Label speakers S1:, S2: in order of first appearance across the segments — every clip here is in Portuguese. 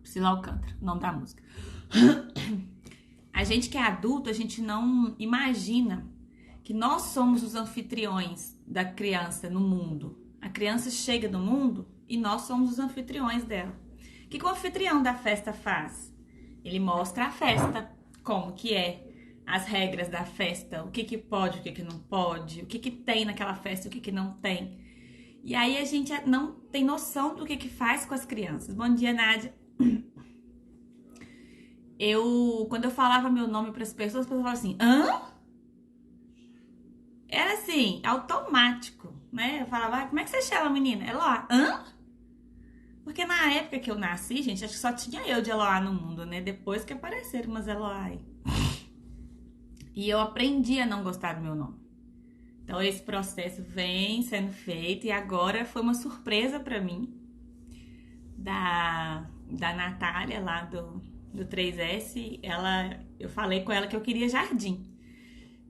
S1: Priscila Alcântara, o nome da música. A gente que é adulto, a gente não imagina que nós somos os anfitriões da criança no mundo. A criança chega no mundo e nós somos os anfitriões dela. O que o anfitrião da festa faz? Ele mostra a festa, como que é, as regras da festa, o que pode, o que não pode, o que tem naquela festa, o que não tem. E aí a gente não tem noção do que faz com as crianças. Bom dia, Nádia. Quando eu falava meu nome para as pessoas falavam assim, hã? Era assim, automático, né? Eu falava, como é que você chama, menina? Eloá, hã? Porque na época que eu nasci, gente, acho que só tinha eu de Eloá no mundo, né? Depois que apareceram umas Eloá aí. E eu aprendi a não gostar do meu nome. Então esse processo vem sendo feito e agora foi uma surpresa para mim da Natália lá do 3S. Eu falei com ela que eu queria Jardim.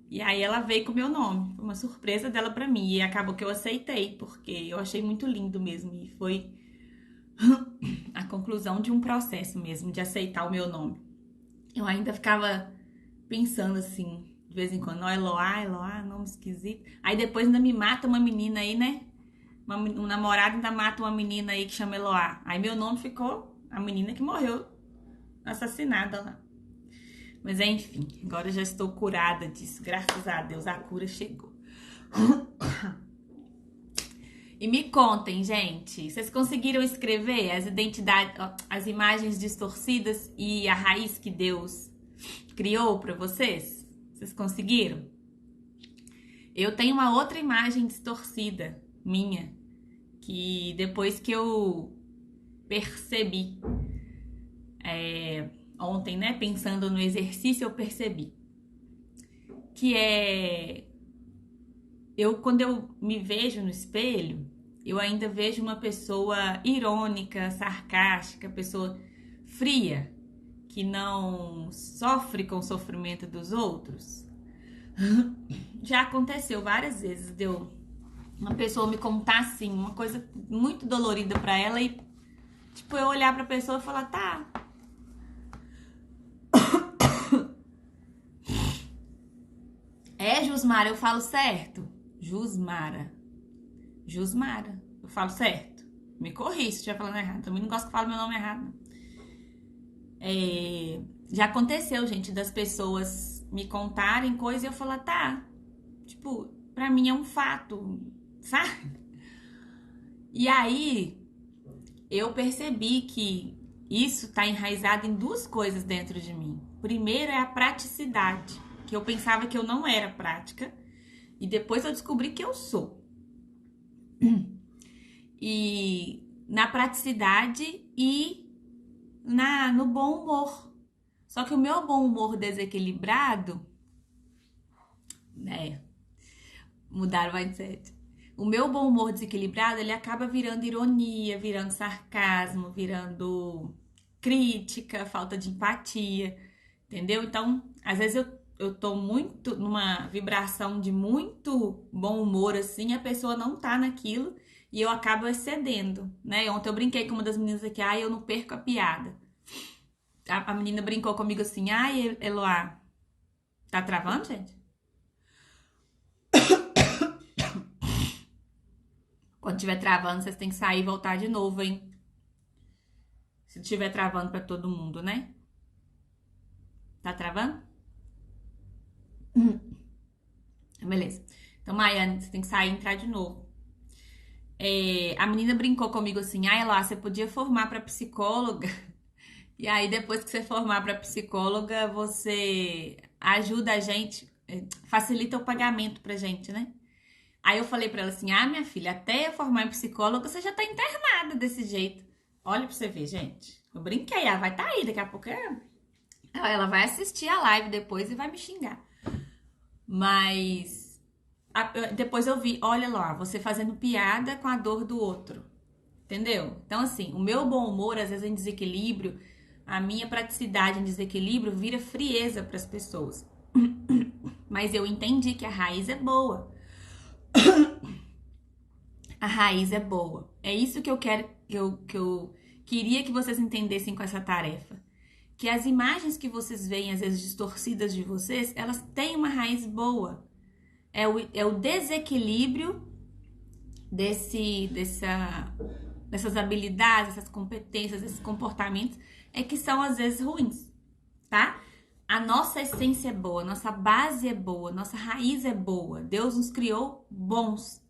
S1: E aí ela veio com o meu nome. Foi uma surpresa dela pra mim. E acabou que eu aceitei, porque eu achei muito lindo mesmo. E foi a conclusão de um processo mesmo, de aceitar o meu nome. Eu ainda ficava pensando assim, de vez em quando, Eloá, nome esquisito. Aí depois ainda me mata uma menina aí, né? Um namorado ainda mata uma menina aí que chama Eloá. Aí meu nome ficou a menina que morreu assassinada lá. Mas enfim, agora eu já estou curada disso. Graças a Deus, a cura chegou. E me contem, gente, vocês conseguiram escrever as identidades, as imagens distorcidas e a raiz que Deus criou para vocês? Vocês conseguiram? Eu tenho uma outra imagem distorcida minha, que depois que eu percebi, ontem, né, pensando no exercício, eu percebi que quando eu me vejo no espelho, eu ainda vejo uma pessoa irônica, sarcástica, pessoa fria, que não sofre com o sofrimento dos outros. Já aconteceu várias vezes de uma pessoa me contar assim, uma coisa muito dolorida pra ela e tipo, eu olhar pra pessoa e falar, tá. Jusmara, eu falo certo? Jusmara. Eu falo certo. Me corri se estiver falando errado. Também não gosto que fale meu nome errado. Já aconteceu, gente, das pessoas me contarem coisas e eu falar, tá. Tipo, pra mim é um fato, sabe? E aí, eu percebi que isso tá enraizado em duas coisas dentro de mim. Primeiro é a praticidade, que eu pensava que eu não era prática. E depois eu descobri que eu sou. E na praticidade e no bom humor. Só que o meu bom humor desequilibrado, mudar o mindset. O meu bom humor desequilibrado, ele acaba virando ironia, virando sarcasmo, virando crítica, falta de empatia, entendeu? Então, às vezes eu tô muito numa vibração de muito bom humor, assim, a pessoa não tá naquilo e eu acabo excedendo, né? Ontem eu brinquei com uma das meninas aqui, eu não perco a piada. A menina brincou comigo assim, Eloá, tá travando, gente? Quando estiver travando, vocês têm que sair e voltar de novo, hein? Se estiver travando pra todo mundo, né? Tá travando? Beleza. Então, Maiane, você tem que sair e entrar de novo. A menina brincou comigo assim, Eloá, você podia formar pra psicóloga. E aí, depois que você formar pra psicóloga, você ajuda a gente, facilita o pagamento pra gente, né? Aí eu falei pra ela assim, minha filha, até eu formar em psicóloga, você já tá internada desse jeito. Olha pra você ver, gente. Eu brinquei, ela vai estar aí, daqui a pouco ela vai assistir a live depois e vai me xingar. Mas depois eu vi, olha lá, você fazendo piada com a dor do outro. Entendeu? Então, assim, o meu bom humor, às vezes em desequilíbrio, a minha praticidade em desequilíbrio vira frieza para as pessoas. Mas eu entendi que a raiz é boa. A raiz é boa. É isso que eu quero queria que vocês entendessem com essa tarefa. Que as imagens que vocês veem, às vezes distorcidas de vocês, elas têm uma raiz boa. É o desequilíbrio dessas habilidades, essas competências, esses comportamentos, é que são às vezes ruins, tá? A nossa essência é boa, nossa base é boa, nossa raiz é boa. Deus nos criou bons.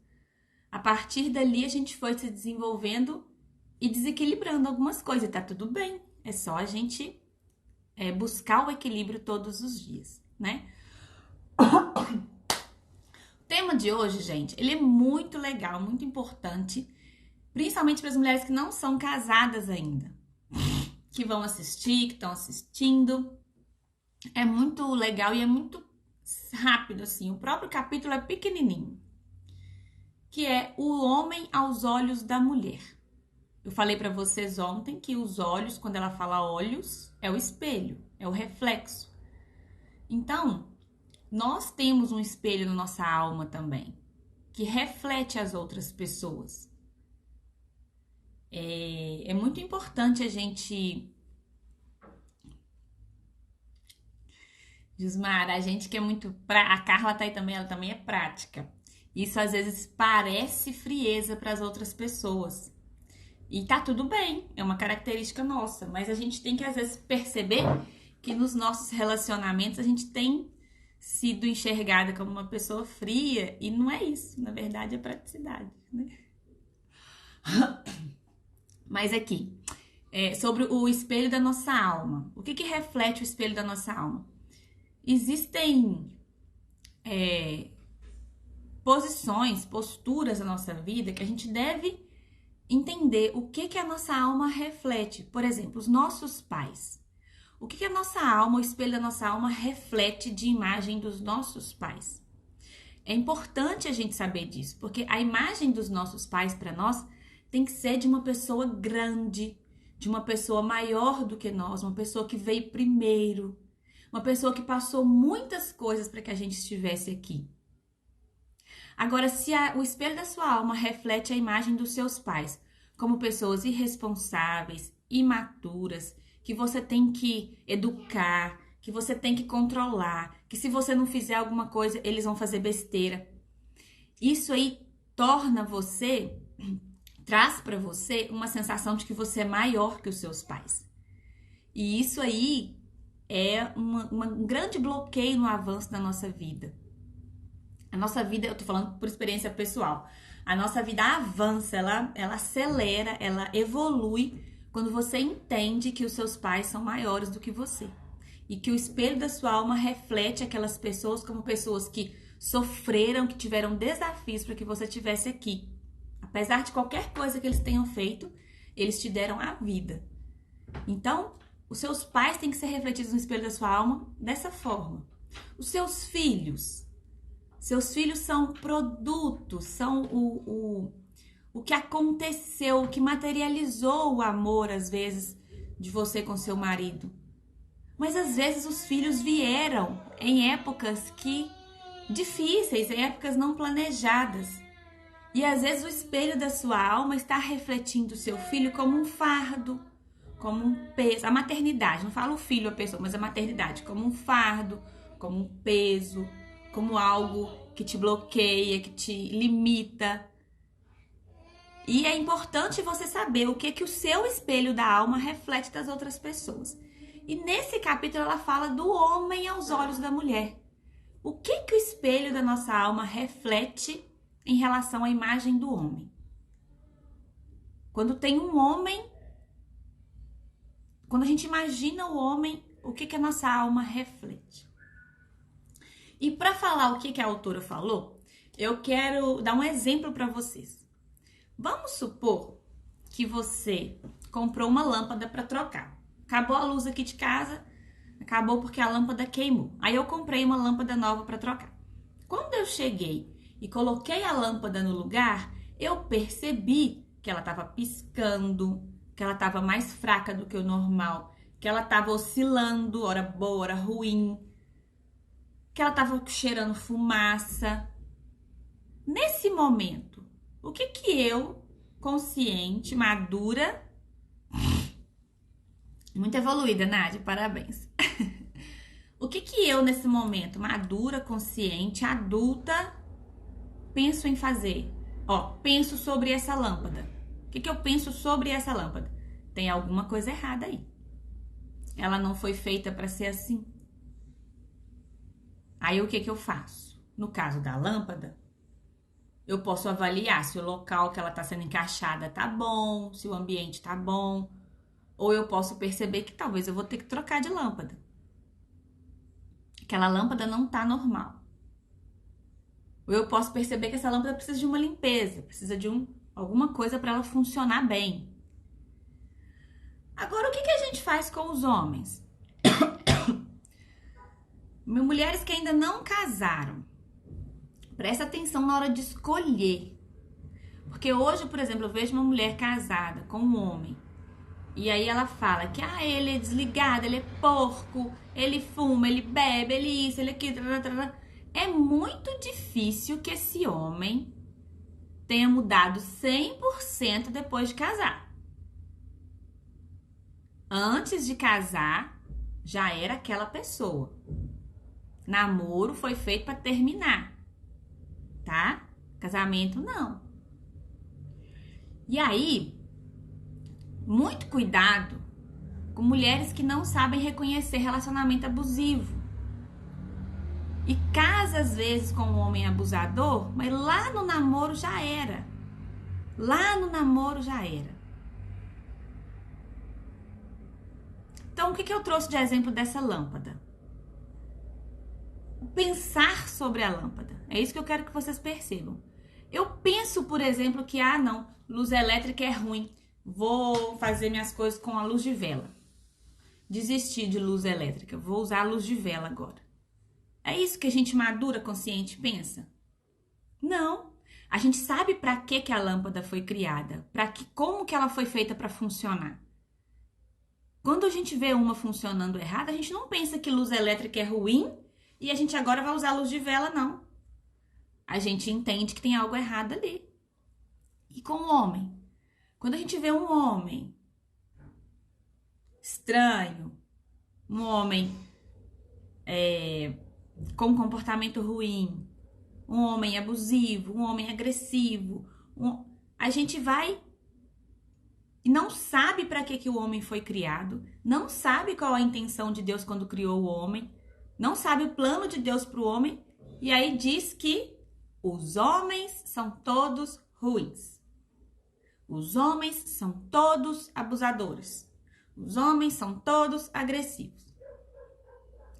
S1: A partir dali a gente foi se desenvolvendo e desequilibrando algumas coisas, e tá tudo bem. É só a gente buscar o equilíbrio todos os dias, né? O tema de hoje, gente, ele é muito legal, muito importante, principalmente para as mulheres que não são casadas ainda, que vão assistir, que estão assistindo. É muito legal e é muito rápido, assim. O próprio capítulo é pequenininho, que é o homem aos olhos da mulher. Eu falei para vocês ontem que os olhos, quando ela fala olhos, é o espelho, é o reflexo. Então, nós temos um espelho na nossa alma também, que reflete as outras pessoas. É muito importante a gente... Jusmar, a gente que é muito... A Carla tá aí também, ela também é prática. Isso às vezes parece frieza para as outras pessoas. E tá tudo bem, é uma característica nossa, mas a gente tem que às vezes perceber que nos nossos relacionamentos a gente tem sido enxergada como uma pessoa fria e não é isso, na verdade é praticidade, né? Mas aqui, sobre o espelho da nossa alma. O que reflete o espelho da nossa alma? Existem posições, posturas na nossa vida que a gente deve entender o que a nossa alma reflete. Por exemplo, os nossos pais. O que a nossa alma, o espelho da nossa alma reflete de imagem dos nossos pais? É importante a gente saber disso, porque a imagem dos nossos pais para nós tem que ser de uma pessoa grande, de uma pessoa maior do que nós, uma pessoa que veio primeiro, uma pessoa que passou muitas coisas para que a gente estivesse aqui. Agora, se o espelho da sua alma reflete a imagem dos seus pais como pessoas irresponsáveis, imaturas, que você tem que educar, que você tem que controlar, que se você não fizer alguma coisa, eles vão fazer besteira. Isso aí traz para você uma sensação de que você é maior que os seus pais. E isso aí é um grande bloqueio no avanço da nossa vida. A nossa vida, eu tô falando por experiência pessoal, a nossa vida avança, ela acelera, ela evolui quando você entende que os seus pais são maiores do que você. E que o espelho da sua alma reflete aquelas pessoas como pessoas que sofreram, que tiveram desafios para que você estivesse aqui. Apesar de qualquer coisa que eles tenham feito, eles te deram a vida. Então, os seus pais têm que ser refletidos no espelho da sua alma dessa forma. Os seus filhos são produtos, são o que aconteceu, o que materializou o amor, às vezes, de você com seu marido. Mas, às vezes, os filhos vieram em épocas difíceis, em épocas não planejadas. E, às vezes, o espelho da sua alma está refletindo o seu filho como um fardo, como um peso. A maternidade, não falo o filho, a pessoa, mas a maternidade, como um fardo, como um peso, como algo que te bloqueia, que te limita. E é importante você saber o que o seu espelho da alma reflete das outras pessoas. E nesse capítulo ela fala do homem aos olhos da mulher. O que o espelho da nossa alma reflete em relação à imagem do homem? Quando tem um homem, quando a gente imagina o homem, o que a nossa alma reflete? E para falar o que a autora falou, eu quero dar um exemplo para vocês. Vamos supor que você comprou uma lâmpada para trocar. Acabou a luz aqui de casa, acabou porque a lâmpada queimou. Aí eu comprei uma lâmpada nova para trocar. Quando eu cheguei e coloquei a lâmpada no lugar, eu percebi que ela estava piscando, que ela estava mais fraca do que o normal, que ela estava oscilando, hora boa, hora ruim, que ela estava cheirando fumaça. Nesse momento, o que eu, consciente, madura, Muito evoluída, Nádia, parabéns. O que que eu, nesse momento, madura, consciente, adulta, penso em fazer? Ó, penso sobre essa lâmpada. O que que eu penso sobre essa lâmpada? Tem alguma coisa errada aí. Ela não foi feita para ser assim. Aí o que que eu faço? No caso da lâmpada, eu posso avaliar se o local que ela está sendo encaixada tá bom, se o ambiente tá bom, ou eu posso perceber que talvez eu vou ter que trocar de lâmpada. Aquela lâmpada não tá normal. Ou eu posso perceber que essa lâmpada precisa de uma limpeza, precisa de alguma coisa para ela funcionar bem. Agora, o que que a gente faz com os homens? Mulheres que ainda não casaram. Presta atenção na hora de escolher. Porque hoje, por exemplo, eu vejo uma mulher casada com um homem. E aí ela fala que ele é desligado, ele é porco, ele fuma, ele bebe, ele isso, ele aquilo. É muito difícil que esse homem tenha mudado 100% depois de casar. Antes de casar, já era aquela pessoa. Namoro foi feito para terminar, tá? Casamento não. E aí, muito cuidado com mulheres que não sabem reconhecer relacionamento abusivo. E casa às vezes com um homem abusador, mas lá no namoro já era. Lá no namoro já era. Então, o que eu trouxe de exemplo dessa lâmpada? Pensar sobre a lâmpada. É isso que eu quero que vocês percebam. Eu penso, por exemplo, que, não, luz elétrica é ruim. Vou fazer minhas coisas com a luz de vela. Desistir de luz elétrica. Vou usar a luz de vela agora. É isso que a gente madura, consciente, pensa? Não. A gente sabe para que a lâmpada foi criada. Como que ela foi feita para funcionar. Quando a gente vê uma funcionando errada, a gente não pensa que luz elétrica é ruim e a gente agora vai usar luz de vela, não. A gente entende que tem algo errado ali. E com o homem? Quando a gente vê um homem estranho, um homem com um comportamento ruim, um homem abusivo, um homem agressivo, a gente vai e não sabe para que o homem foi criado, não sabe qual a intenção de Deus quando criou o homem, não sabe o plano de Deus para o homem, e aí diz que os homens são todos ruins. Os homens são todos abusadores. Os homens são todos agressivos.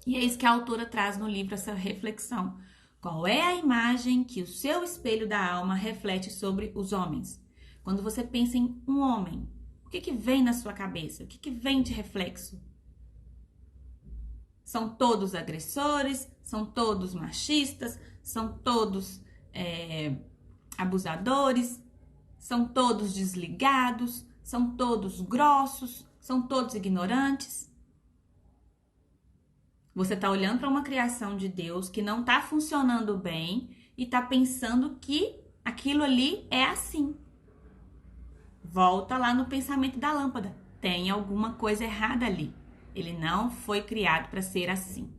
S1: E é isso que a autora traz no livro, essa reflexão. Qual é a imagem que o seu espelho da alma reflete sobre os homens? Quando você pensa em um homem, o que vem na sua cabeça? O que vem de reflexo? São todos agressores? São todos machistas? São todos abusadores? São todos desligados? São todos grossos? São todos ignorantes? Você está olhando para uma criação de Deus que não está funcionando bem e está pensando que aquilo ali é assim. Volta lá no pensamento da lâmpada. Tem alguma coisa errada ali. Ele não foi criado para ser assim.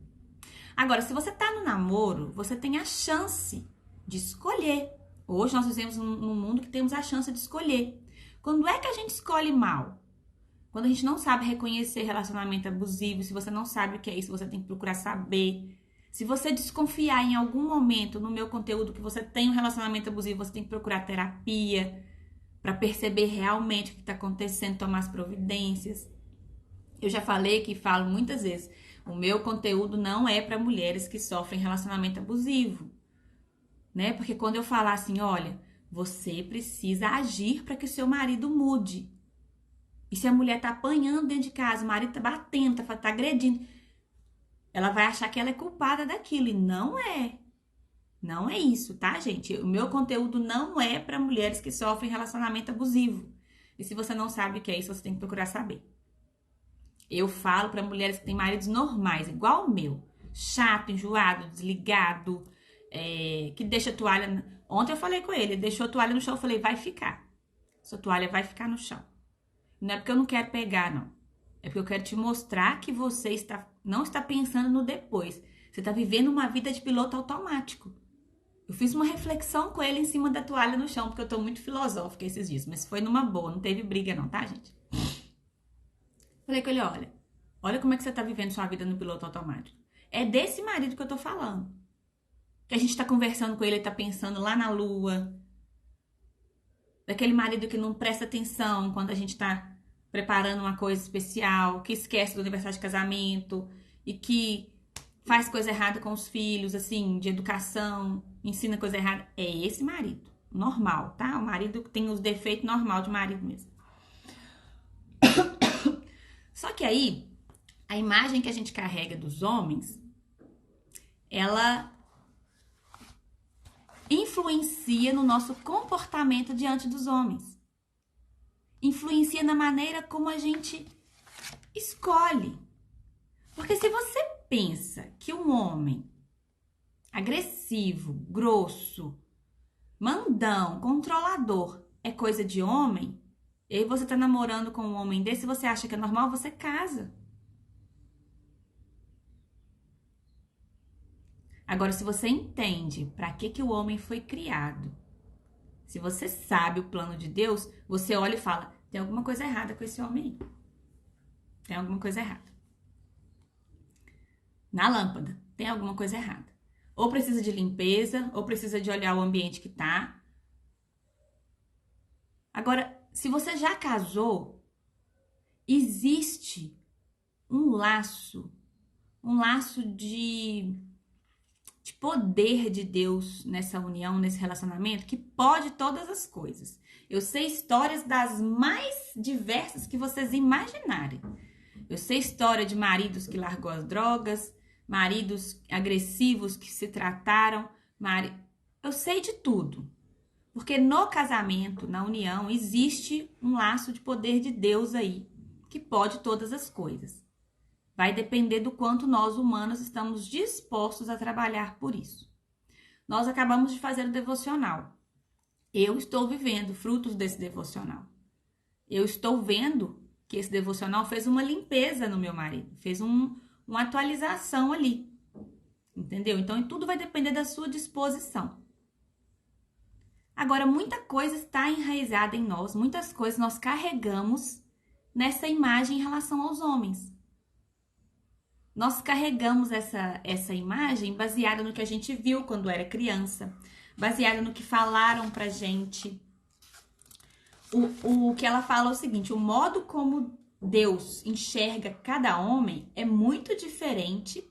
S1: Agora, se você está no namoro, você tem a chance de escolher. Hoje nós vivemos num mundo que temos a chance de escolher. Quando é que a gente escolhe mal? Quando a gente não sabe reconhecer relacionamento abusivo, se você não sabe o que é isso, você tem que procurar saber. Se você desconfiar em algum momento no meu conteúdo que você tem um relacionamento abusivo, você tem que procurar terapia para perceber realmente o que está acontecendo, tomar as providências. Eu já falei que falo muitas vezes, o meu conteúdo não é para mulheres que sofrem relacionamento abusivo, né? Porque quando eu falar assim, olha, você precisa agir para que o seu marido mude. E se a mulher tá apanhando dentro de casa, o marido tá batendo, tá agredindo, ela vai achar que ela é culpada daquilo. E não é. Não é isso, tá, gente? O meu conteúdo não é para mulheres que sofrem relacionamento abusivo. E se você não sabe o que é isso, você tem que procurar saber. Eu falo para mulheres que têm maridos normais, igual o meu. Chato, enjoado, desligado, que deixa a toalha... Ontem eu falei com ele deixou a toalha no chão, eu falei, vai ficar. Sua toalha vai ficar no chão. Não é porque eu não quero pegar, não. É porque eu quero te mostrar que você não está pensando no depois. Você está vivendo uma vida de piloto automático. Eu fiz uma reflexão com ele em cima da toalha no chão, porque eu tô muito filosófica esses dias. Mas foi numa boa, não teve briga não, tá, gente? Falei com ele, olha como é que você tá vivendo sua vida no piloto automático. É desse marido que eu tô falando. Que a gente tá conversando com ele, ele tá pensando lá na lua. Daquele marido que não presta atenção quando a gente tá preparando uma coisa especial, que esquece do aniversário de casamento e que faz coisa errada com os filhos, assim, de educação, ensina coisa errada. É esse marido, normal, tá? O marido que tem os defeitos normal de marido mesmo. Só que aí, a imagem que a gente carrega dos homens, ela influencia no nosso comportamento diante dos homens. Influencia na maneira como a gente escolhe. Porque se você pensa que um homem agressivo, grosso, mandão, controlador é coisa de homem, e aí você tá namorando com um homem desse, você acha que é normal, você casa. Agora, se você entende para que o homem foi criado, se você sabe o plano de Deus, você olha e fala, tem alguma coisa errada com esse homem aí. Tem alguma coisa errada. Na lâmpada, tem alguma coisa errada. Ou precisa de limpeza, ou precisa de olhar o ambiente que tá. Agora, se você já casou, existe um laço de poder de Deus nessa união, nesse relacionamento, que pode todas as coisas. Eu sei histórias das mais diversas que vocês imaginarem. Eu sei história de maridos que largou as drogas, maridos agressivos que se trataram, eu sei de tudo. Porque no casamento, na união, existe um laço de poder de Deus aí, que pode todas as coisas. Vai depender do quanto nós, humanos, estamos dispostos a trabalhar por isso. Nós acabamos de fazer o devocional. Eu estou vivendo frutos desse devocional. Eu estou vendo que esse devocional fez uma limpeza no meu marido, fez uma atualização ali. Entendeu? Então, tudo vai depender da sua disposição. Agora, muita coisa está enraizada em nós, muitas coisas nós carregamos nessa imagem em relação aos homens. Nós carregamos essa imagem baseada no que a gente viu quando era criança, baseada no que falaram pra gente. O que ela fala é o seguinte, o modo como Deus enxerga cada homem é muito diferente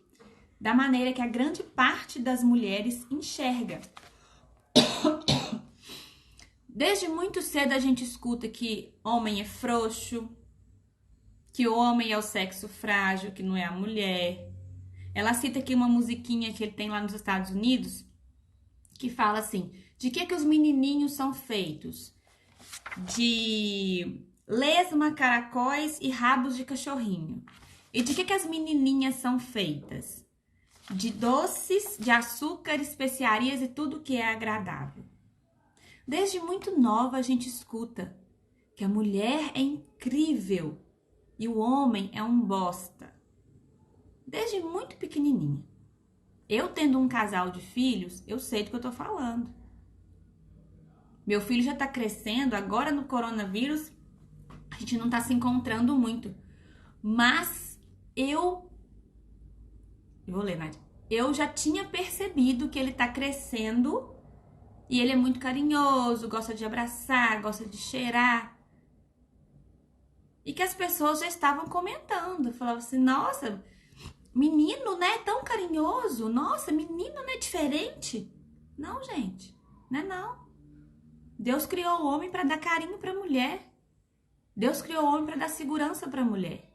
S1: da maneira que a grande parte das mulheres enxerga. Desde muito cedo a gente escuta que homem é frouxo, que o homem é o sexo frágil, que não é a mulher. Ela cita aqui uma musiquinha que ele tem lá nos Estados Unidos, que fala assim, de que os menininhos são feitos? De lesma, caracóis e rabos de cachorrinho. E de que as menininhas são feitas? De doces, de açúcar, especiarias e tudo que é agradável. Desde muito nova a gente escuta que a mulher é incrível e o homem é um bosta. Desde muito pequenininha. Eu tendo um casal de filhos, eu sei do que eu tô falando. Meu filho já tá crescendo, agora no coronavírus a gente não tá se encontrando muito. Mas eu vou ler, Nádia. Eu já tinha percebido que ele tá crescendo e ele é muito carinhoso, gosta de abraçar, gosta de cheirar. E que as pessoas já estavam comentando, falavam assim, nossa, menino, né, tão carinhoso, nossa, menino, né, diferente. Não, gente, não é não. Deus criou o homem para dar carinho para a mulher. Deus criou o homem para dar segurança para a mulher.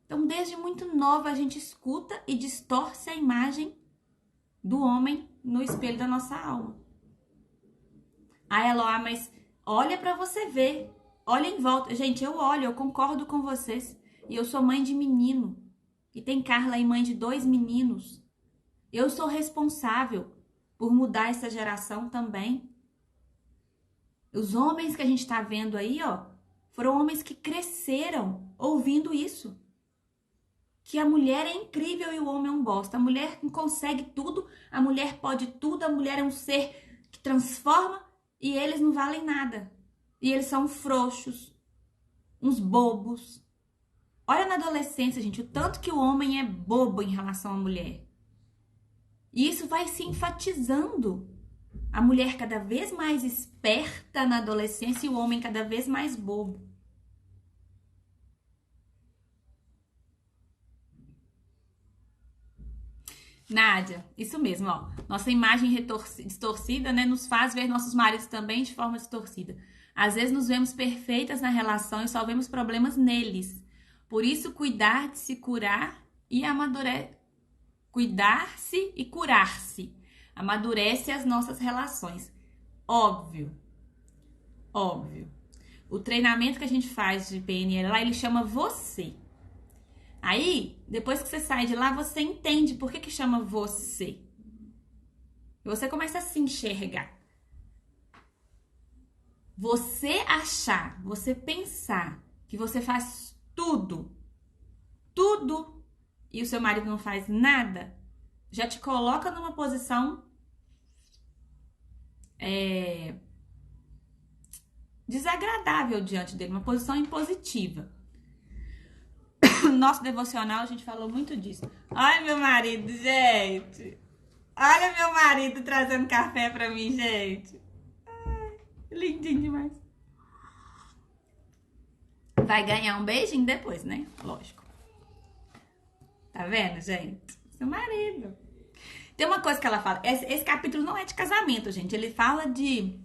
S1: Então, desde muito nova, a gente escuta e distorce a imagem do homem no espelho da nossa alma. Ah, Eloá, mas olha para você ver. Olha em volta. Gente, eu olho, eu concordo com vocês. E eu sou mãe de menino. E tem Carla aí, mãe de 2 meninos. Eu sou responsável por mudar essa geração também. Os homens que a gente tá vendo aí, ó, Foram homens que cresceram ouvindo isso. Que a mulher é incrível e o homem é um bosta. A mulher consegue tudo, a mulher pode tudo, a mulher é um ser que transforma e eles não valem nada. E eles são frouxos, uns bobos. Olha na adolescência, gente, o tanto que o homem é bobo em relação à mulher. E isso vai se enfatizando. A mulher cada vez mais esperta na adolescência e o homem cada vez mais bobo. Nádia, isso mesmo, ó. Nossa imagem distorcida, né, nos faz ver nossos maridos também de forma distorcida. Às vezes nos vemos perfeitas na relação e só vemos problemas neles. Por isso, cuidar de se curar e amadurecer. Cuidar-se e curar-se. Amadurece as nossas relações. Óbvio. Óbvio. O treinamento que a gente faz de PNL lá, ele chama você. Aí, depois que você sai de lá, você entende por que chama você. E você começa a se enxergar. Você achar, você pensar que você faz tudo, e o seu marido não faz nada, já te coloca numa posição desagradável diante dele, uma posição impositiva. No nosso devocional a gente falou muito disso. Olha meu marido, gente. Olha meu marido trazendo café pra mim, gente. Ai, lindinho demais. Vai ganhar um beijinho depois, né? Lógico. Tá vendo, gente? Seu marido. Tem uma coisa que ela fala. Esse capítulo não é de casamento, gente. Ele fala de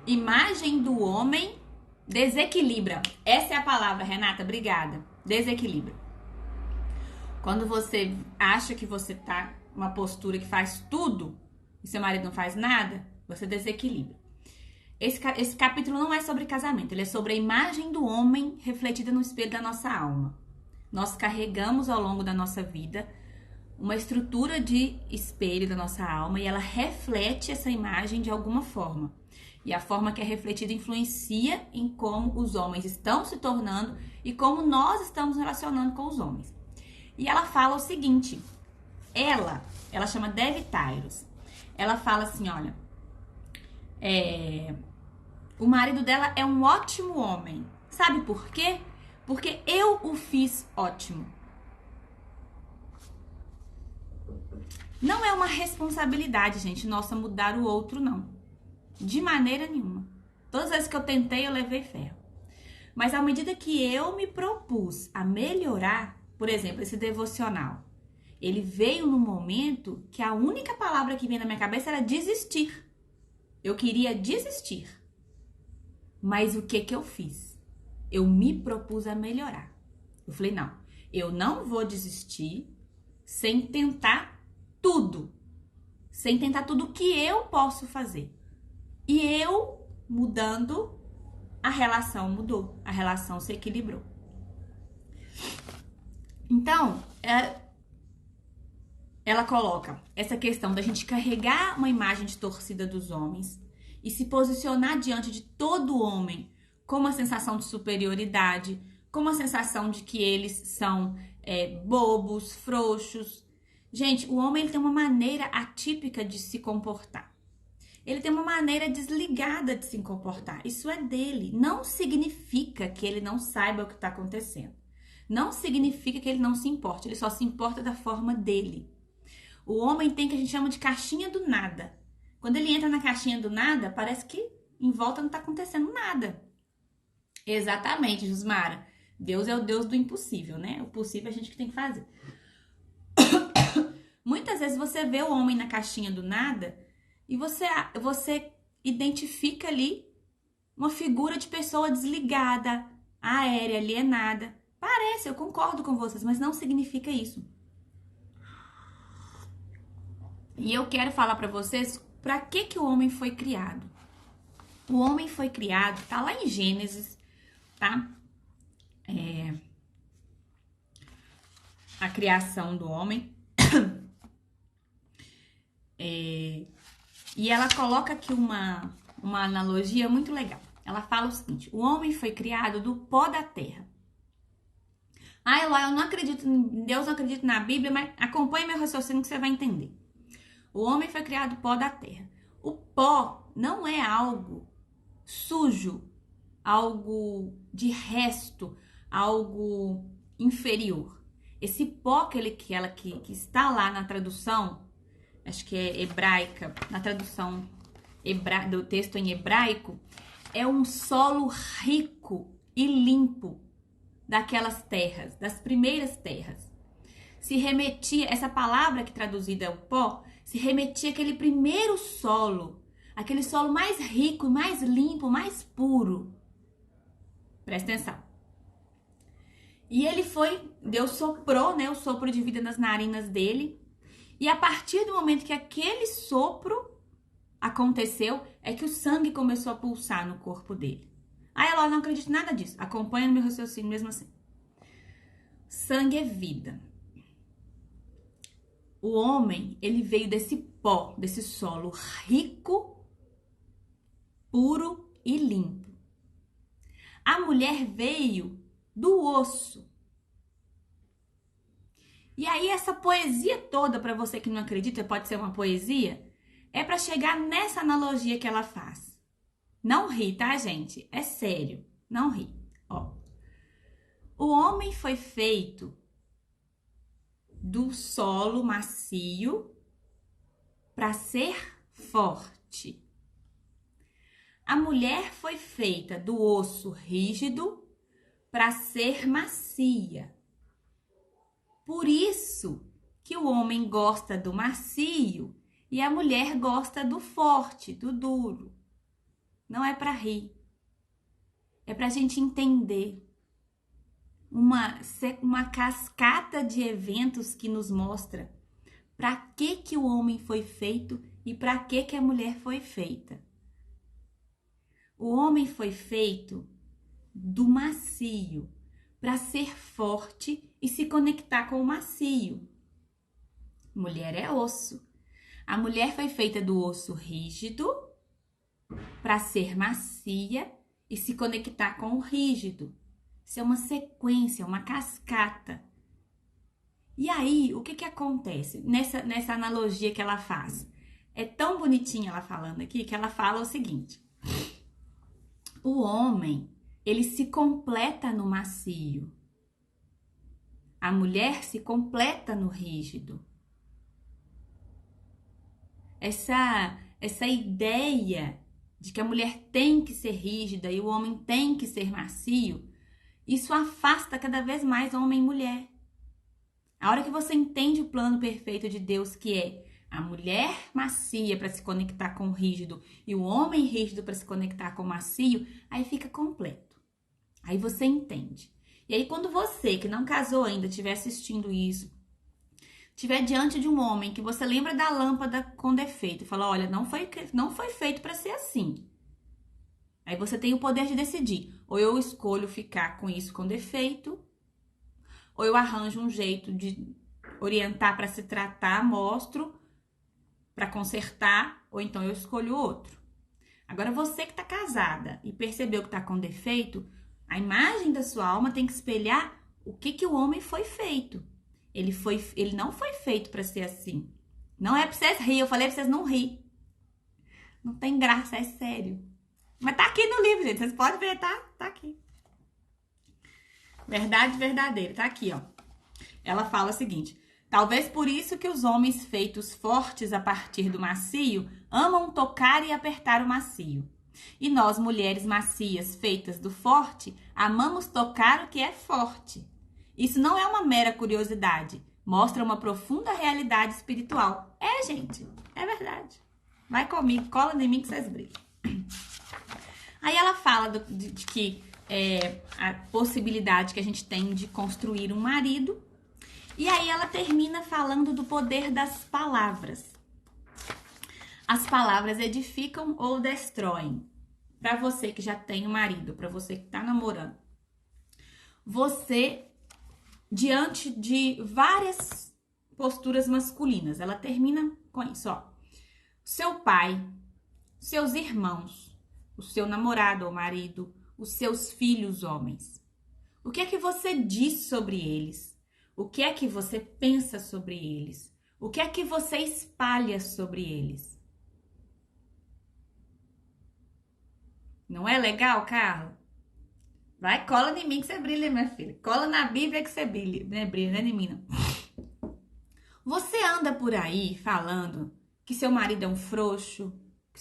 S1: imagem do homem desequilibra. Essa é a palavra, Renata. Obrigada. Desequilibra. Quando você acha que você tá numa postura que faz tudo e seu marido não faz nada, você desequilibra. Esse capítulo não é sobre casamento, ele é sobre a imagem do homem refletida no espelho da nossa alma. Nós carregamos ao longo da nossa vida uma estrutura de espelho da nossa alma e ela reflete essa imagem de alguma forma. E a forma que é refletida influencia em como os homens estão se tornando e como nós estamos relacionando com os homens. E ela fala o seguinte, ela chama Dev Tyrus. Ela fala assim, olha, o marido dela é um ótimo homem. Sabe por quê? Porque eu o fiz ótimo. Não é uma responsabilidade, gente, nossa, mudar o outro, não. De maneira nenhuma. Todas as vezes que eu tentei, eu levei ferro. Mas à medida que eu me propus a melhorar, por exemplo, esse devocional, ele veio no momento que a única palavra que vinha na minha cabeça era desistir. Eu queria desistir. Mas o que eu fiz? Eu me propus a melhorar. Eu falei, não, eu não vou desistir sem tentar tudo. Sem tentar tudo que eu posso fazer. E eu, mudando, a relação mudou. A relação se equilibrou. Então, ela coloca essa questão da gente carregar uma imagem distorcida dos homens e se posicionar diante de todo homem com uma sensação de superioridade, com uma sensação de que eles são bobos, frouxos. Gente, o homem ele tem uma maneira atípica de se comportar. Ele tem uma maneira desligada de se comportar. Isso é dele. Não significa que ele não saiba o que está acontecendo. Não significa que ele não se importe. Ele só se importa da forma dele. O homem tem o que a gente chama de caixinha do nada. Quando ele entra na caixinha do nada, parece que em volta não está acontecendo nada. Exatamente, Jusmara. Deus é o Deus do impossível, né? O possível é a gente que tem que fazer. Muitas vezes você vê o homem na caixinha do nada e você identifica ali uma figura de pessoa desligada, aérea, alienada. Parece, eu concordo com vocês, mas não significa isso. E eu quero falar para vocês para que o homem foi criado. O homem foi criado, tá lá em Gênesis, tá? A criação do homem. E ela coloca aqui uma analogia muito legal. Ela fala o seguinte: o homem foi criado do pó da terra. Ah, Eloy, eu não acredito em Deus, não acredito na Bíblia, mas acompanhe meu raciocínio que você vai entender. O homem foi criado do pó da terra. O pó não é algo sujo, algo de resto, algo inferior. Esse pó que está lá na tradução, acho que é hebraica, na tradução do texto em hebraico, é um solo rico e limpo daquelas terras, das primeiras terras. Se remetia, essa palavra que traduzida é o pó, se remetia àquele primeiro solo, aquele solo mais rico, mais limpo, mais puro. Presta atenção. E Deus soprou, né, o sopro de vida nas narinas dele. E a partir do momento que aquele sopro aconteceu, é que o sangue começou a pulsar no corpo dele. Ah, Eloy, não acredito em nada disso. Acompanha no meu raciocínio mesmo assim. Sangue é vida. O homem, ele veio desse pó, desse solo rico, puro e limpo. A mulher veio do osso. E aí essa poesia toda, para você que não acredita, pode ser uma poesia, é para chegar nessa analogia que ela faz. Não ri, tá, gente? É sério. Não ri. Ó. O homem foi feito do solo macio para ser forte. A mulher foi feita do osso rígido para ser macia. Por isso que o homem gosta do macio e a mulher gosta do forte, do duro. Não é para rir. É para a gente entender uma cascata de eventos que nos mostra para que o homem foi feito e para que a mulher foi feita. O homem foi feito do macio para ser forte e se conectar com o macio. Mulher é osso. A mulher foi feita do osso rígido para ser macia e se conectar com o rígido. Isso é uma sequência, uma cascata. E aí, o que acontece nessa analogia que ela faz? É tão bonitinha ela falando aqui que ela fala o seguinte: o homem, ele se completa no macio. A mulher se completa no rígido. Essa ideia de que a mulher tem que ser rígida e o homem tem que ser macio, isso afasta cada vez mais homem e mulher. A hora que você entende o plano perfeito de Deus, que é a mulher macia para se conectar com o rígido e o homem rígido para se conectar com o macio, aí fica completo. Aí você entende. E aí quando você, que não casou ainda, estiver assistindo isso, estiver diante de um homem que você lembra da lâmpada com defeito e fala, olha, não foi feito para ser assim. Aí você tem o poder de decidir. Ou eu escolho ficar com isso com defeito, ou eu arranjo um jeito de orientar para se tratar, mostro para consertar, ou então eu escolho outro. Agora você que tá casada e percebeu que tá com defeito, a imagem da sua alma tem que espelhar o que o homem foi feito. Ele não foi feito para ser assim. Não é pra vocês rirem, eu falei pra vocês não rir. Não tem graça, é sério. Mas tá aqui no livro, gente. Vocês podem ver, tá? Tá aqui. Verdade verdadeira. Tá aqui, ó. Ela fala o seguinte: talvez por isso que os homens feitos fortes a partir do macio amam tocar e apertar o macio. E nós, mulheres macias feitas do forte, amamos tocar o que é forte. Isso não é uma mera curiosidade. Mostra uma profunda realidade espiritual. É, gente. É verdade. Vai comigo, cola em mim que vocês brigam. Aí ela fala de que a possibilidade que a gente tem de construir um marido. E aí ela termina falando do poder das palavras. As palavras edificam ou destroem. Para você que já tem um marido, para você que tá namorando. Você, diante de várias posturas masculinas, ela termina com isso, ó. seu pai, seus irmãos, o seu namorado ou marido, os seus filhos homens. O que é que você diz sobre eles? O que é que você pensa sobre eles? O que é que você espalha sobre eles? Não é legal, Carla? Vai, cola em mim que você brilha, minha filha. Cola na Bíblia que você brilha, né? Brilha, não é em mim, não. Você anda por aí falando que seu marido é um frouxo, que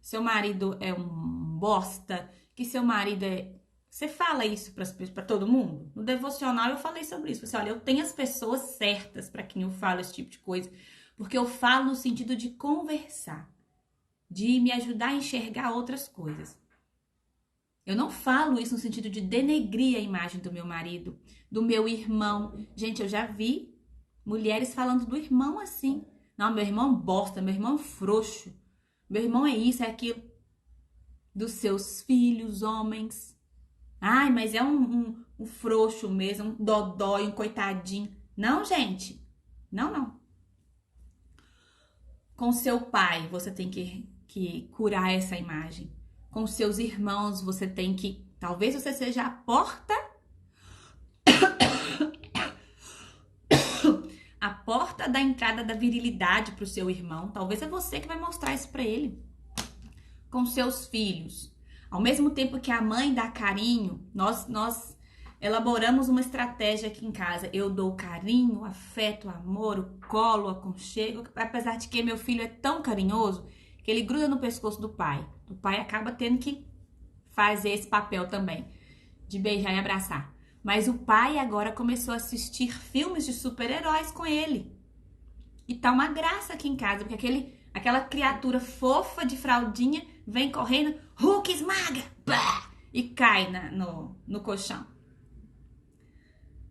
S1: seu marido é um bosta, que seu marido é... Você fala isso para todo mundo? No devocional eu falei sobre isso. Você, olha, eu tenho as pessoas certas para quem eu falo esse tipo de coisa, porque eu falo no sentido de conversar, de me ajudar a enxergar outras coisas. Eu não falo isso no sentido de denegrir a imagem do meu marido, do meu irmão. Gente, eu já vi mulheres falando do irmão assim. Não, meu irmão bosta, meu irmão frouxo. Meu irmão é isso, é aquilo. Dos seus filhos, homens. Ai, mas é um frouxo mesmo, um dodói, um coitadinho. Não, gente. Não, não. Com seu pai, você tem que curar essa imagem. Com seus irmãos, você tem que... Talvez você seja a porta... a porta da entrada da virilidade para o seu irmão. Talvez é você que vai mostrar isso para ele. Com seus filhos. Ao mesmo tempo que a mãe dá carinho, nós elaboramos uma estratégia aqui em casa. Eu dou carinho, afeto, amor, o colo, o aconchego. Apesar de que meu filho é tão carinhoso que ele gruda no pescoço do pai. O pai acaba tendo que fazer esse papel também, de beijar e abraçar. Mas o pai agora começou a assistir filmes de super-heróis com ele. E tá uma graça aqui em casa, porque aquela criatura fofa de fraldinha vem correndo, Hulk esmaga, pá, e cai no colchão.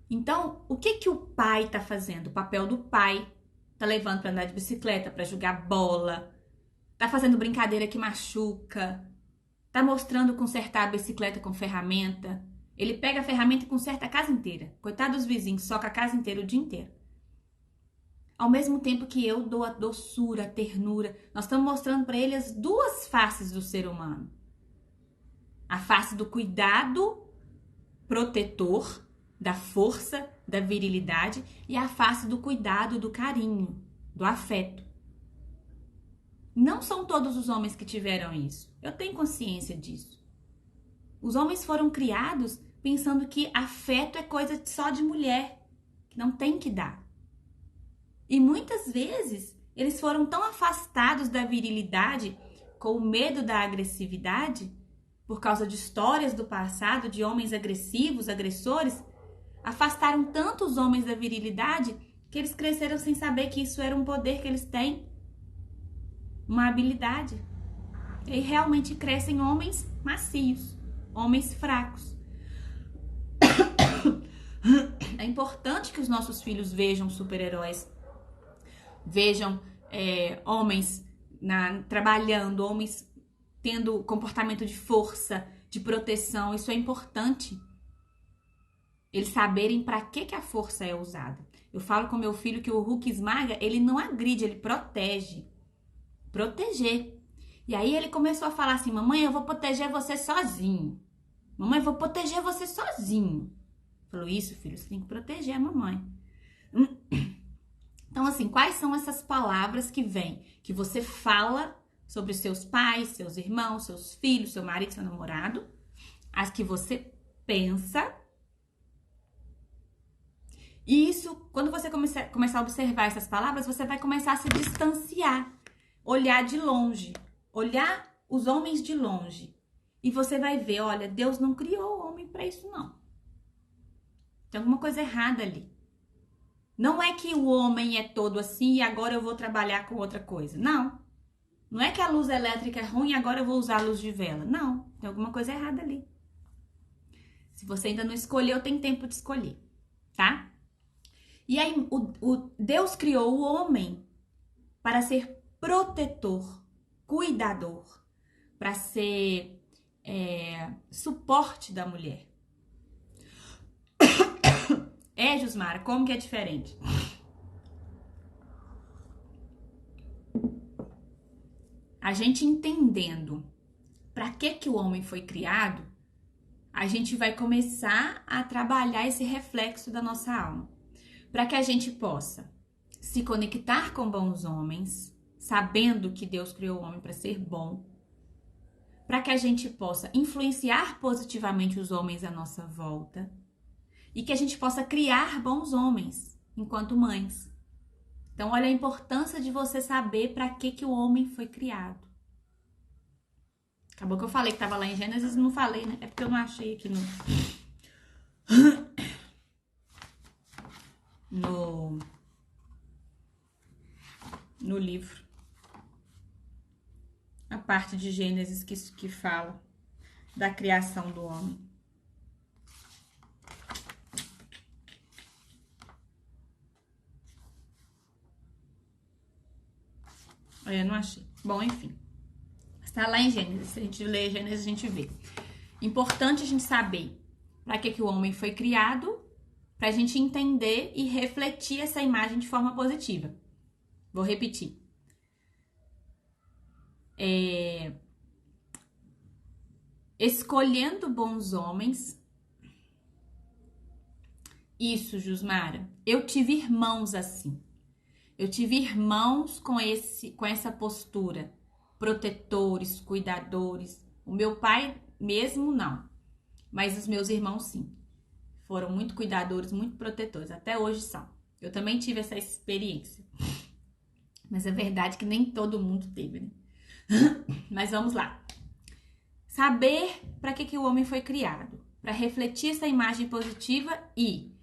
S1: Então, o que o pai tá fazendo? O papel do pai tá levando para andar de bicicleta, para jogar bola, tá fazendo brincadeira que machuca, tá mostrando consertar a bicicleta com ferramenta. Ele pega a ferramenta e conserta a casa inteira. Coitado dos vizinhos, soca a casa inteira o dia inteiro. Ao mesmo tempo que eu dou a doçura, a ternura, nós estamos mostrando para ele as duas faces do ser humano. A face do cuidado protetor, da força, da virilidade, e a face do cuidado, do carinho, do afeto. Não são todos os homens que tiveram isso. Eu tenho consciência disso. Os homens foram criados pensando que afeto é coisa só de mulher, que não tem que dar. E muitas vezes eles foram tão afastados da virilidade, com o medo da agressividade, por causa de histórias do passado, de homens agressivos, agressores, afastaram tanto os homens da virilidade que eles cresceram sem saber que isso era um poder que eles têm, uma habilidade. E realmente crescem homens macios, homens fracos. É importante que os nossos filhos vejam super-heróis, vejam homens trabalhando, homens tendo comportamento de força, de proteção. Isso é importante. Eles saberem para que a força é usada. Eu falo com meu filho que o Hulk esmaga, ele não agride, ele protege. Proteger. E aí ele começou a falar assim, mamãe, eu vou proteger você sozinho. Mamãe, eu vou proteger você sozinho. Falou, isso, filho, você tem que proteger a mamãe. Então, assim, quais são essas palavras que vêm? Que você fala sobre os seus pais, seus irmãos, seus filhos, seu marido, seu namorado. As que você pensa. E isso, quando você começar a observar essas palavras, você vai começar a se distanciar. Olhar de longe. Olhar os homens de longe. E você vai ver, olha, Deus não criou o homem para isso, não. Tem alguma coisa errada ali. Não é que o homem é todo assim e agora eu vou trabalhar com outra coisa. Não. Não é que a luz elétrica é ruim e agora eu vou usar a luz de vela. Não. Tem alguma coisa errada ali. Se você ainda não escolheu, tem tempo de escolher. Tá? E aí, Deus criou o homem para ser protetor, cuidador, para ser suporte da mulher. Jusmara, como que é diferente? A gente entendendo para que o homem foi criado, a gente vai começar a trabalhar esse reflexo da nossa alma, para que a gente possa se conectar com bons homens, sabendo que Deus criou o homem para ser bom, para que a gente possa influenciar positivamente os homens à nossa volta e que a gente possa criar bons homens enquanto mães. Então, olha a importância de você saber para que o homem foi criado. Acabou que eu falei que estava lá em Gênesis e não falei, né? É porque eu não achei aqui no livro. A parte de Gênesis que fala da criação do homem. Eu não achei. Bom, enfim. Está lá em Gênesis. Se a gente ler Gênesis, a gente vê. Importante a gente saber para que o homem foi criado, para a gente entender e refletir essa imagem de forma positiva. Vou repetir. Escolhendo bons homens. Isso, Jusmara. Eu tive irmãos assim. Eu tive irmãos com essa postura, protetores, cuidadores. O meu pai mesmo não, mas os meus irmãos sim. Foram muito cuidadores, muito protetores, até hoje são. Eu também tive essa experiência. Mas é verdade que nem todo mundo teve, né? Mas vamos lá. Saber para que o homem foi criado, para refletir essa imagem positiva e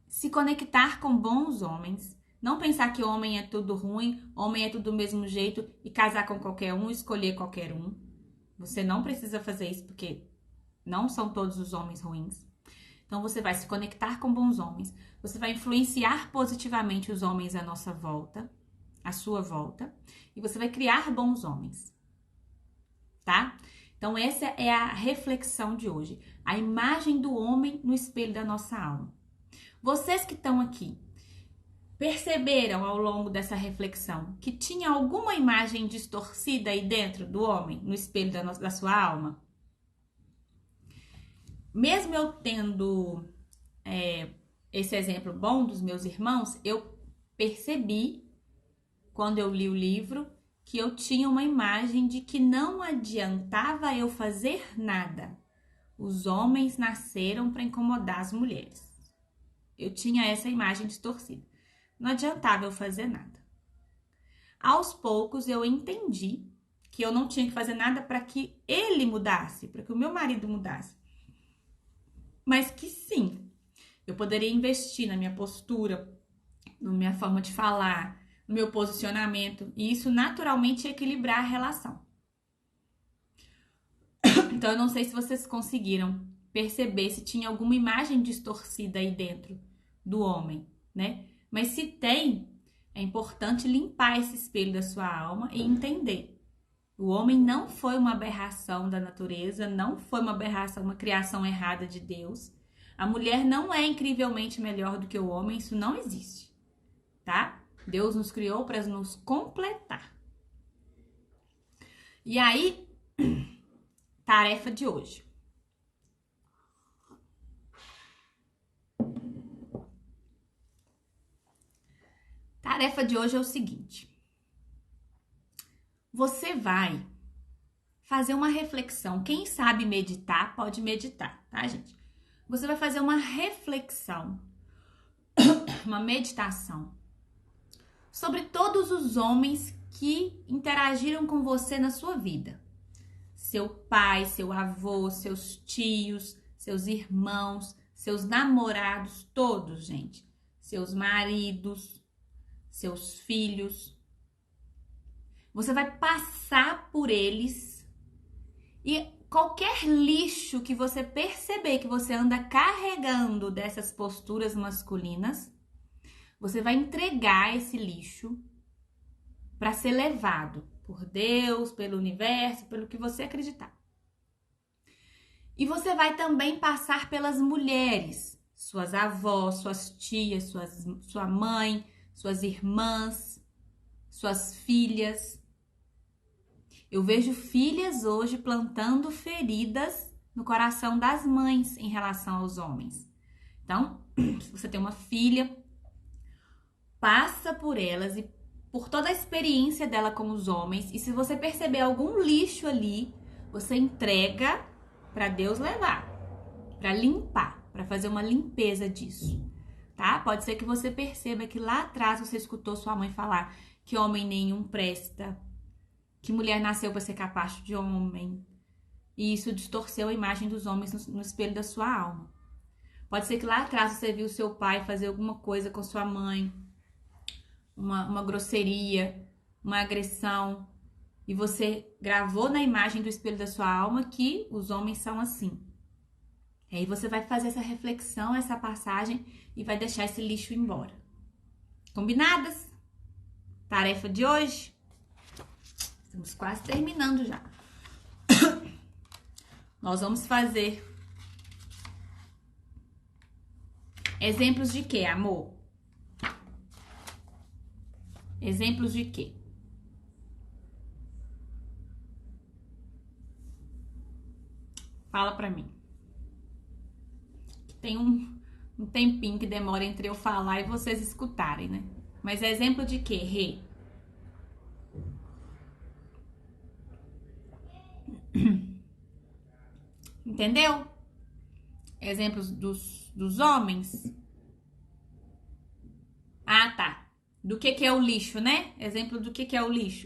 S1: se conectar com bons homens. Não pensar que homem é tudo ruim, homem é tudo do mesmo jeito e casar com qualquer um, escolher qualquer um. Você não precisa fazer isso porque não são todos os homens ruins. Então você vai se conectar com bons homens, você vai influenciar positivamente os homens à nossa volta, à sua volta, e você vai criar bons homens, tá? Então essa é a reflexão de hoje, a imagem do homem no espelho da nossa alma. Vocês que estão aqui, perceberam ao longo dessa reflexão que tinha alguma imagem distorcida aí dentro do homem, no espelho da sua alma? Mesmo eu tendo esse exemplo bom dos meus irmãos, eu percebi, quando eu li o livro, que eu tinha uma imagem de que não adiantava eu fazer nada. Os homens nasceram para incomodar as mulheres. Eu tinha essa imagem distorcida. Não adiantava eu fazer nada. Aos poucos eu entendi que eu não tinha que fazer nada para que ele mudasse, para que o meu marido mudasse. Mas que sim, eu poderia investir na minha postura, na minha forma de falar, no meu posicionamento, e isso naturalmente ia equilibrar a relação. Então eu não sei se vocês conseguiram perceber se tinha alguma imagem distorcida aí dentro do homem, né? Mas se tem, é importante limpar esse espelho da sua alma e entender. O homem não foi uma aberração da natureza, não foi uma aberração, uma criação errada de Deus. A mulher não é incrivelmente melhor do que o homem, isso não existe, tá? Deus nos criou para nos completar. E aí, tarefa de hoje. Tarefa de hoje é o seguinte. Você vai fazer uma reflexão. Quem sabe meditar, pode meditar, tá, gente? Você vai fazer uma reflexão, uma meditação sobre todos os homens que interagiram com você na sua vida. Seu pai, seu avô, seus tios, seus irmãos, seus namorados, todos, gente. Seus maridos, seus filhos. Você vai passar por eles e qualquer lixo que você perceber que você anda carregando dessas posturas masculinas, você vai entregar esse lixo para ser levado por Deus, pelo universo, pelo que você acreditar. E você vai também passar pelas mulheres, suas avós, suas tias, sua mãe, suas irmãs, suas filhas. Eu vejo filhas hoje plantando feridas no coração das mães em relação aos homens. Então, se você tem uma filha, passa por elas e por toda a experiência dela com os homens. E se você perceber algum lixo ali, você entrega para Deus levar, para limpar, para fazer uma limpeza disso, tá? Pode ser que você perceba que lá atrás você escutou sua mãe falar que homem nenhum presta, que mulher nasceu para ser capacho de homem, e isso distorceu a imagem dos homens no espelho da sua alma. Pode ser que lá atrás você viu seu pai fazer alguma coisa com sua mãe, uma grosseria, uma agressão, e você gravou na imagem do espelho da sua alma que os homens são assim. E aí você vai fazer essa reflexão, essa passagem, e vai deixar esse lixo embora. Combinadas? Tarefa de hoje? Estamos quase terminando já. Nós vamos fazer exemplos de quê, amor? Exemplos de quê? Fala pra mim. Tem um tempinho que demora entre eu falar e vocês escutarem, né? Mas é exemplo de quê, Rê? Entendeu? Exemplos dos homens. Ah, tá. Do que é o lixo, né? Exemplo do que é o lixo.